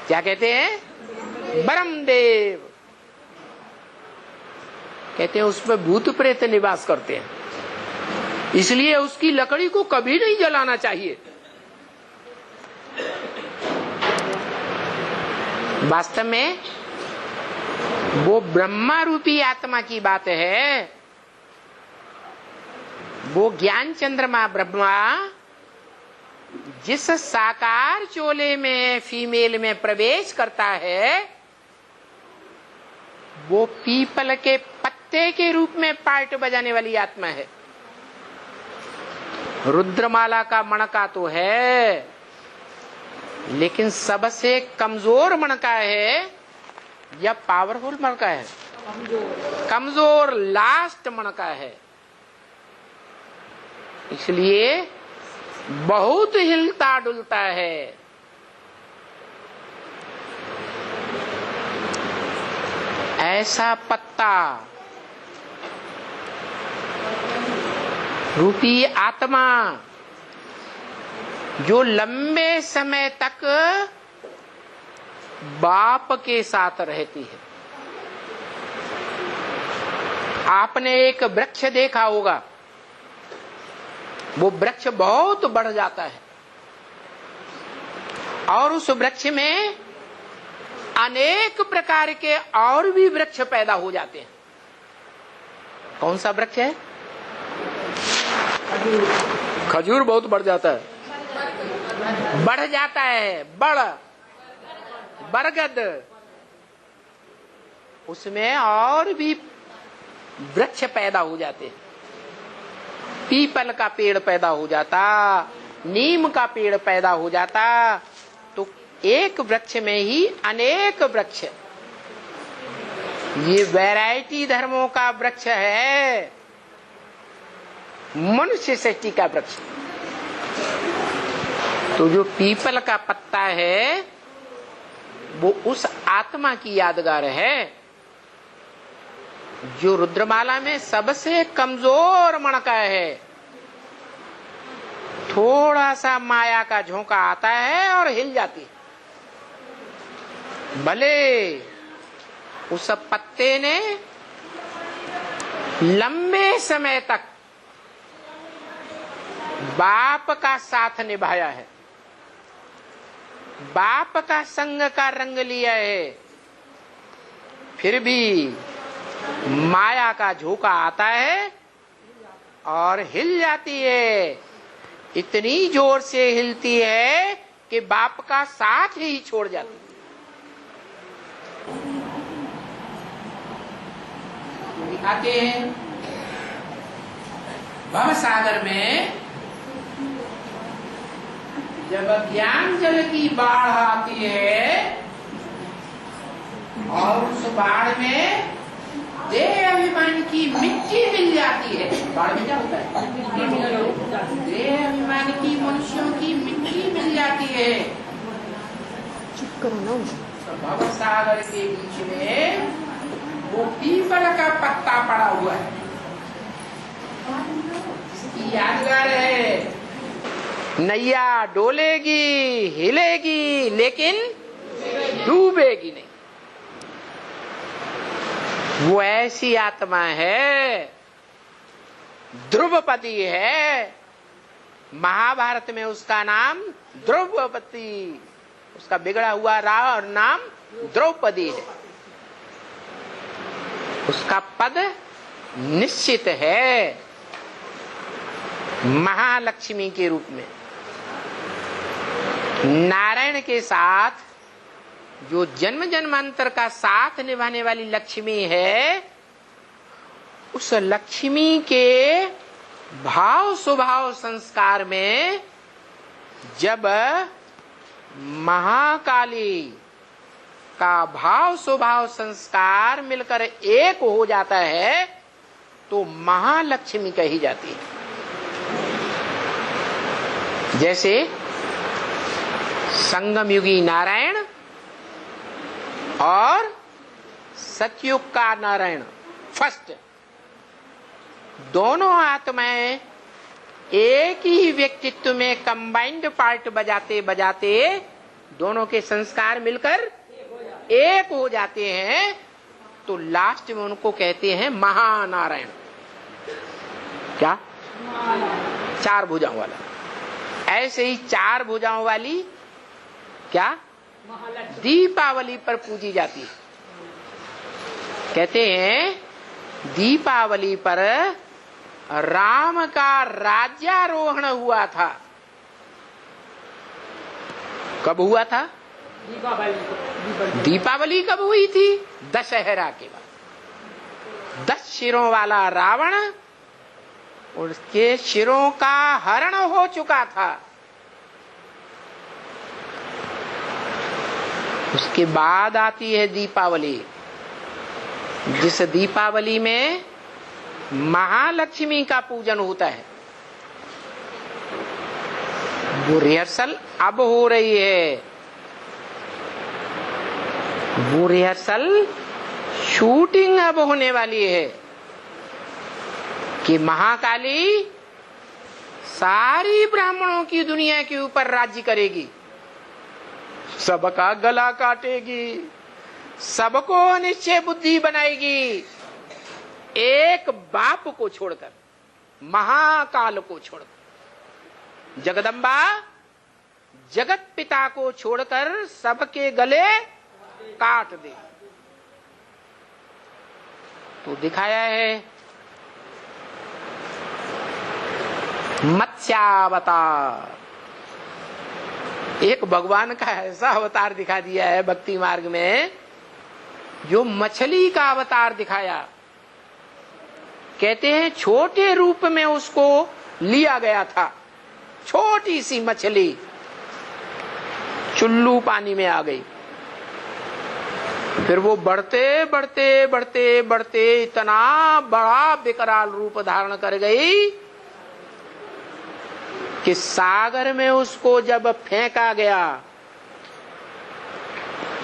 A: क्या कहते हैं? ब्रह्मदेव। कहते हैं उसमें भूत प्रेत निवास करते हैं, इसलिए उसकी लकड़ी को कभी नहीं जलाना चाहिए। वास्तव में वो ब्रह्मा रूपी आत्मा की बात है। वो ज्ञान चंद्रमा ब्रह्मा जिस साकार चोले में फीमेल में प्रवेश करता है, वो पीपल के पत्ते पत्ते के रूप में पार्ट बजाने वाली आत्मा है। रुद्रमाला का मणका तो है, लेकिन सबसे कमजोर मणका है या पावरफुल मणका है? कमजोर लास्ट मणका है। इसलिए बहुत हिलता डुलता है। ऐसा पत्ता रूपी आत्मा जो लंबे समय तक बाप के साथ रहती है। आपने एक वृक्ष देखा होगा, वो वृक्ष बहुत बढ़ जाता है और उस वृक्ष में अनेक प्रकार के और भी वृक्ष पैदा हो जाते हैं। कौन सा वृक्ष है? खजूर बहुत बढ़ जाता है, बढ़ जाता है, बरगद, उसमें और भी वृक्ष पैदा हो जाते हैं। पीपल का पेड़ पैदा हो जाता, नीम का पेड़ पैदा हो जाता, तो एक वृक्ष में ही अनेक वृक्ष। ये वैरायटी धर्मों का वृक्ष है, मनुष्य सृष्टि का वृक्ष। तो जो पीपल का पत्ता है वो उस आत्मा की यादगार है जो रुद्रमाला में सबसे कमजोर मणका है। थोड़ा सा माया का झोंका आता है और हिल जाती है। भले उस पत्ते ने लंबे समय तक बाप का साथ निभाया है, बाप का संग का रंग लिया है, फिर भी माया का झोंका आता है और हिल जाती है। इतनी जोर से हिलती है कि बाप का साथ ही छोड़ जाती है। दिखाते हैं भव सागर में जब ज्ञान जल की बाढ़ आती है और उस बाढ़ में देह अभिमान की मिट्टी मिल जाती है। बाढ़ में क्या होता है? देह अभिमान की मनुष्यों की मिट्टी मिल जाती है। भव सागर के बीच में वो पीपल का पत्ता पड़ा हुआ है, इसकी यादगार है। नैया डोलेगी, हिलेगी, लेकिन डूबेगी नहीं। वो ऐसी आत्मा है, ध्रुवपति है। महाभारत में उसका नाम ध्रुवपति, उसका बिगड़ा हुआ नाम द्रौपदी है। उसका पद निश्चित है महालक्ष्मी के रूप में। नारायण के साथ जो जन्म जन्मांतर का साथ निभाने वाली लक्ष्मी है, उस लक्ष्मी के भाव स्वभाव संस्कार में जब महाकाली का भाव स्वभाव संस्कार मिलकर एक हो जाता है तो महालक्ष्मी कही जाती है। जैसे संगम युगी नारायण और सतयुग का नारायण फर्स्ट, दोनों आत्माएं एक ही व्यक्तित्व में कंबाइंड पार्ट बजाते बजाते दोनों के संस्कार मिलकर एक हो जाते हैं, तो लास्ट में उनको कहते हैं महानारायण। क्या? चार भुजाओं वाला। ऐसे ही चार भुजाओं वाली क्या दीपावली पर पूजी जाती है। कहते हैं दीपावली पर राम का राज्यारोहण हुआ था। कब हुआ था?
B: दीपावली
A: दीपावली कब हुई थी? दशहरा के बाद। 10 सिरों वाला रावण उसके सिरों का हरण हो चुका था। उसके बाद आती है दीपावली, जिस दीपावली में महालक्ष्मी का पूजन होता है। वो रिहर्सल अब हो रही है, वो रिहर्सल शूटिंग अब होने वाली है कि महाकाली सारी ब्राह्मणों की दुनिया के ऊपर राज्य करेगी, सबका गला काटेगी, सबको निश्चय बुद्धि बनाएगी, एक बाप को छोड़कर, महाकाल को छोड़कर, जगदम्बा जगत पिता को छोड़कर सबके गले काट दे। तो दिखाया है मत्स्यावतार, एक भगवान का ऐसा अवतार दिखा दिया है भक्ति मार्ग में, जो मछली का अवतार दिखाया। कहते हैं छोटे रूप में उसको लिया गया था, छोटी सी मछली चुल्लू पानी में आ गई, फिर वो बढ़ते बढ़ते बढ़ते बढ़ते इतना बड़ा विकराल रूप धारण कर गई कि सागर में उसको जब फेंका गया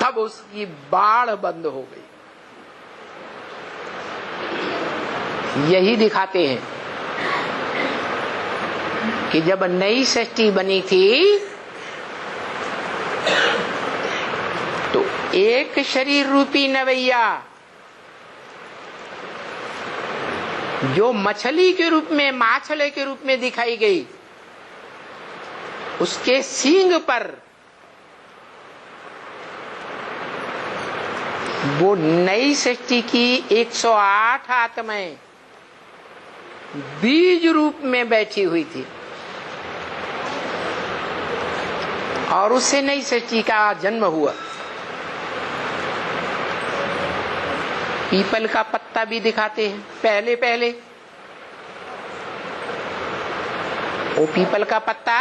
A: तब उसकी बाढ़ बंद हो गई। यही दिखाते हैं कि जब नई सृष्टि बनी थी तो एक शरीर रूपी नवैया जो मछली के रूप में, माछले के रूप में दिखाई गई, उसके सींग पर वो नई सृष्टि की 108 आत्माएं बीज रूप में बैठी हुई थी और उससे नई सृष्टि का जन्म हुआ। पीपल का पत्ता भी दिखाते हैं पहले पहले। वो पीपल का पत्ता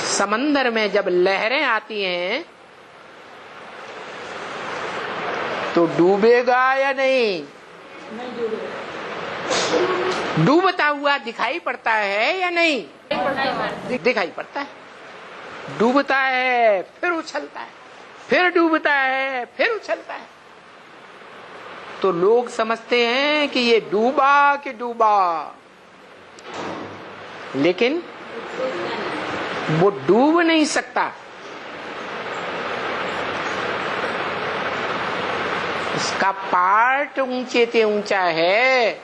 A: समंदर में जब लहरें आती हैं तो डूबेगा या नहीं? डूबता हुआ दिखाई पड़ता है या नहीं? दिखाई पड़ता है। डूबता है फिर उछलता है, फिर डूबता है फिर उछलता है। तो लोग समझते हैं कि ये डूबा कि डूबा, लेकिन वो डूब नहीं सकता। उसका पार्ट ऊंचे से ऊंचा है,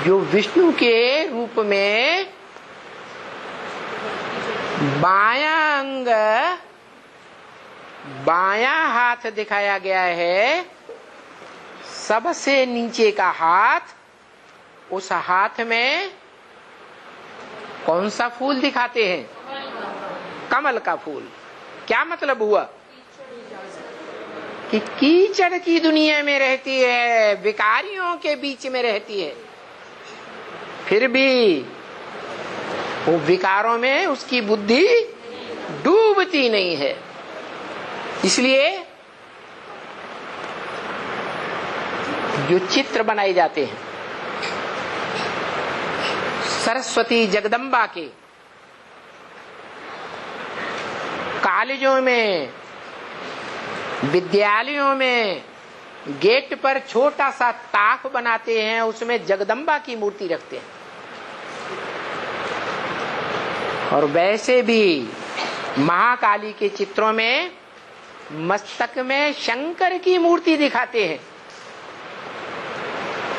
A: जो विष्णु के रूप में बायां अंग, बायां हाथ दिखाया गया है। सबसे नीचे का हाथ, उस हाथ में कौन सा फूल दिखाते हैं? कमल का फूल। क्या मतलब हुआ कि कीचड़ की दुनिया में रहती है, विकारियों के बीच में रहती है, फिर भी वो विकारों में उसकी बुद्धि डूबती नहीं है। इसलिए जो चित्र बनाए जाते हैं सरस्वती जगदम्बा के, कॉलेजों में, विद्यालयों में गेट पर छोटा सा ताक बनाते हैं, उसमें जगदम्बा की मूर्ति रखते हैं। और वैसे भी महाकाली के चित्रों में मस्तक में शंकर की मूर्ति दिखाते हैं।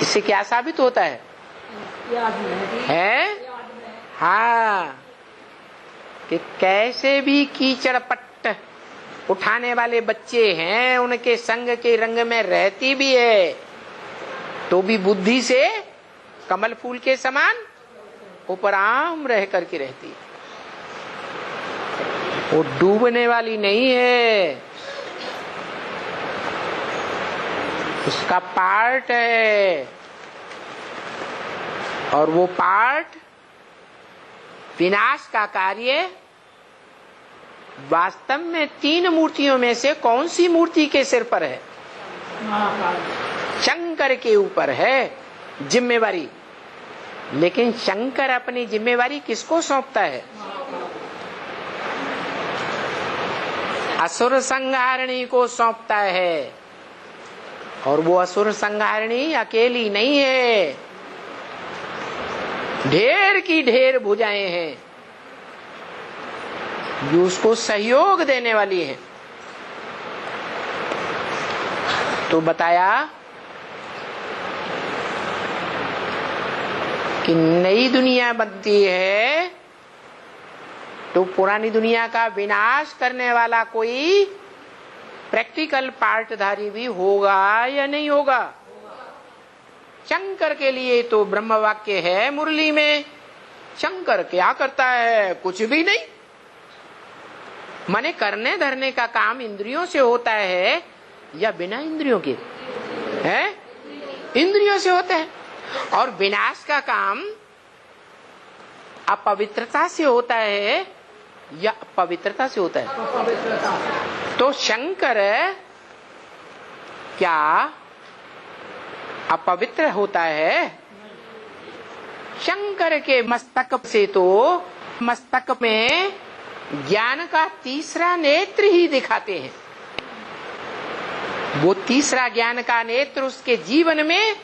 A: इससे क्या साबित होता है? हाँ, कि कैसे भी कीचड़ पट्ट उठाने वाले बच्चे हैं, उनके संग के रंग में रहती भी है तो भी बुद्धि से कमल फूल के समान उपराम रह करके रहती है। वो डूबने वाली नहीं है। उसका पार्ट है, और वो पार्ट विनाश का कार्य वास्तव में 3 मूर्तियों में से कौन सी मूर्ति के सिर पर है? शंकर के ऊपर है जिम्मेवारी। लेकिन शंकर अपनी जिम्मेवारी किसको सौंपता है? असुर संहारिणी को सौंपता है। और वो असुर संहारिणी अकेली नहीं है, ढेर की ढेर भुजाएं हैं जो उसको सहयोग देने वाली है। तो बताया कि नई दुनिया बनती है तो पुरानी दुनिया का विनाश करने वाला कोई प्रैक्टिकल पार्टधारी भी होगा या नहीं होगा? शंकर के लिए तो ब्रह्म वाक्य है मुरली में। शंकर क्या करता है? कुछ भी नहीं। माने करने धरने का काम इंद्रियों से होता है या बिना इंद्रियों के? है इंद्रियों से होता है। और विनाश का काम अपवित्रता से होता है या पवित्रता से होता है? तो शंकर क्या अपवित्र होता है? शंकर के मस्तक से तो मस्तक में ज्ञान का तीसरा नेत्र ही दिखाते हैं। वो तीसरा ज्ञान का नेत्र उसके जीवन में,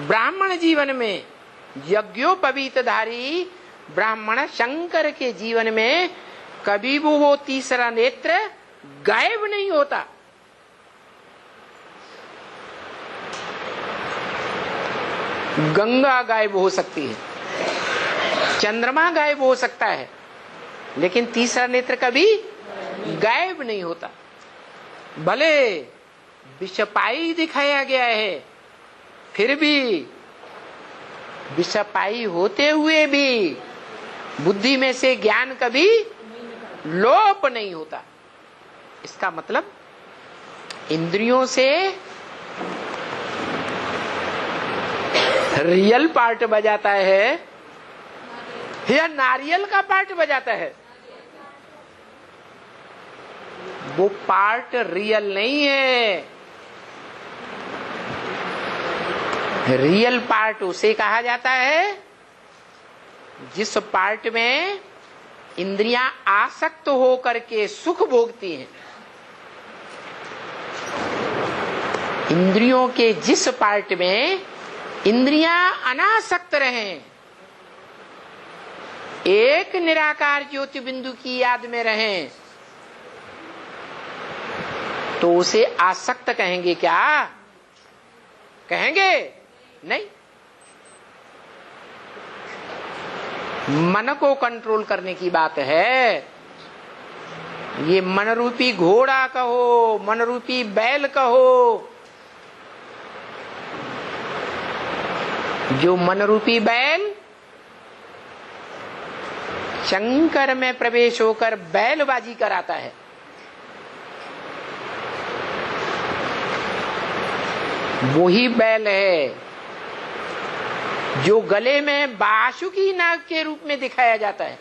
A: ब्राह्मण जीवन में, यज्ञोपवीतधारी ब्राह्मण शंकर के जीवन में कभी वो तीसरा नेत्र गायब नहीं होता। गंगा गायब हो सकती है, चंद्रमा गायब हो सकता है, लेकिन तीसरा नेत्र कभी गायब नहीं होता। भले विषपाई दिखाया गया है, फिर भी विषपाई होते हुए भी बुद्धि में से ज्ञान कभी लोप नहीं होता। इसका मतलब इंद्रियों से रियल पार्ट बजाता है या नारियल का पार्ट बजाता है? वो पार्ट रियल नहीं है। रियल पार्ट उसे कहा जाता है जिस पार्ट में इंद्रियां आसक्त होकर के सुख भोगती हैं। इंद्रियों के जिस पार्ट में इंद्रियां अनासक्त रहें, एक निराकार ज्योति बिंदु की याद में रहें, तो उसे आसक्त कहेंगे क्या? कहेंगे नहीं। मन को कंट्रोल करने की बात है। ये मन रूपी घोड़ा कहो, मन रूपी बैल कहो, जो मन रूपी बैल शंकर में प्रवेश होकर बैलबाजी कराता है, वही बैल है जो गले में बासुकी नाग के रूप में दिखाया जाता है।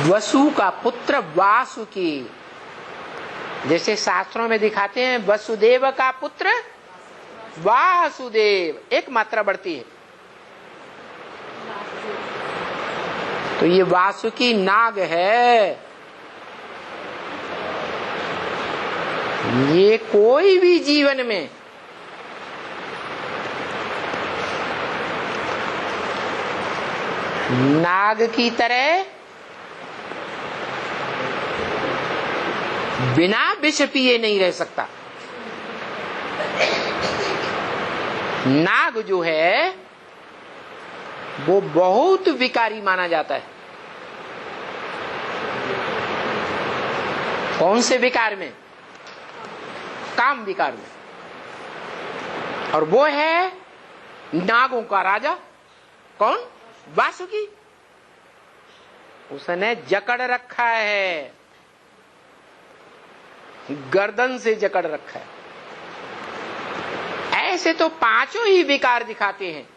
A: वसु का पुत्र वासुकी, जैसे शास्त्रों में दिखाते हैं वसुदेव का पुत्र वासुदेव, एक मात्रा बढ़ती है। तो ये वासुकी नाग है। ये कोई भी जीवन में नाग की तरह बिना विष पिए नहीं रह सकता। नाग जो है वो बहुत विकारी माना जाता है। कौन से विकार में? काम विकार में। और वो है नागों का राजा कौन? वासुकी। उसने जकड़ रखा है गर्दन से जकड़ रखा है। ऐसे तो पांचों ही विकार दिखाते हैं।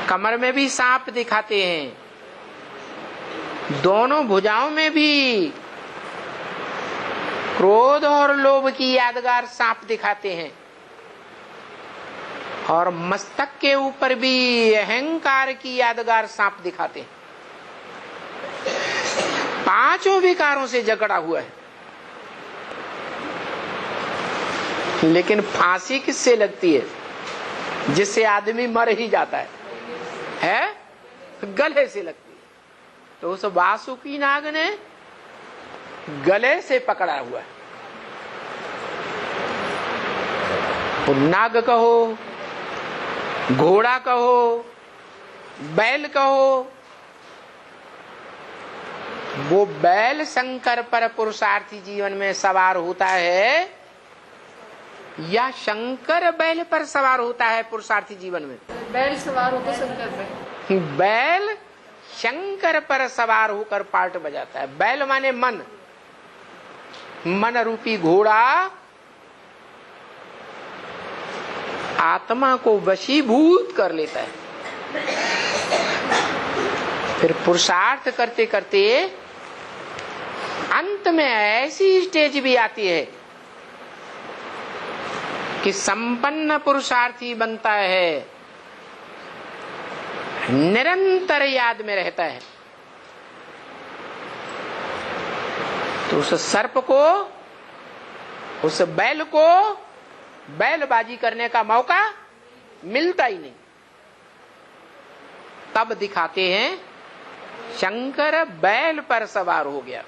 A: कमर में भी सांप दिखाते हैं, दोनों भुजाओं में भी क्रोध और लोभ की यादगार सांप दिखाते हैं, और मस्तक के ऊपर भी अहंकार की यादगार सांप दिखाते हैं। पांचों विकारों से जकड़ा हुआ है। लेकिन फांसी किससे लगती है? जिससे आदमी मर ही जाता है? गले से लगती है। तो उस वासुकी नाग ने गले से पकड़ा हुआ है। वो नाग कहो, घोड़ा कहो, बैल कहो, वो बैल शंकर पर पुरुषार्थी जीवन में सवार होता है या शंकर बैल पर सवार होता है पुरुषार्थी जीवन में?
B: बैल सवार होकर शंकर पे।
A: बैल शंकर पर सवार होकर पार्ट बजाता है। बैल माने मन, मन रूपी घोड़ा आत्मा को वशीभूत कर लेता है। फिर पुरुषार्थ करते करते अंत में ऐसी स्टेज भी आती है कि संपन्न पुरुषार्थी बनता है, निरंतर याद में रहता है। तो उस सर्प को, उस बैल को बैलबाजी करने का मौका मिलता ही नहीं। तब दिखाते हैं शंकर बैल पर सवार हो गया।